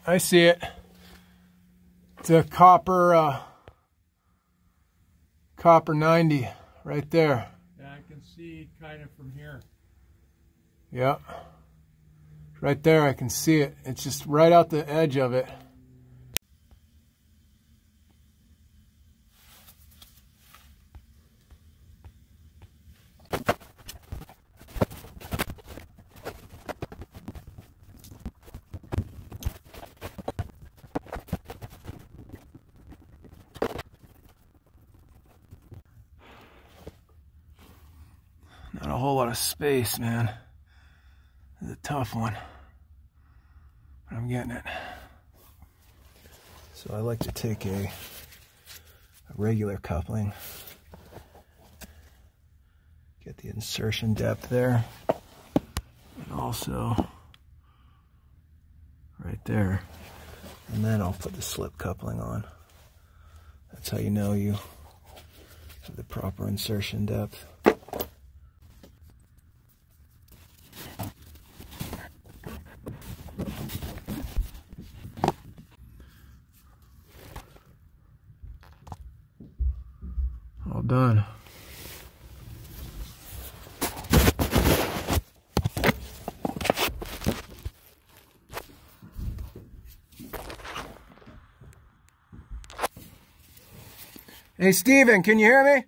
I see it. It's a copper 90 right there. Yeah, I can see kind of from here. Yeah. Right there, I can see it. It's just right out the edge of it. Not a whole lot of space, man. It's a tough one. But I'm getting it. So I like to take a regular coupling. Get the insertion depth there. And also right there. And then I'll put the slip coupling on. That's how you know you have the proper insertion depth. All done. Hey, Steven, can you hear me?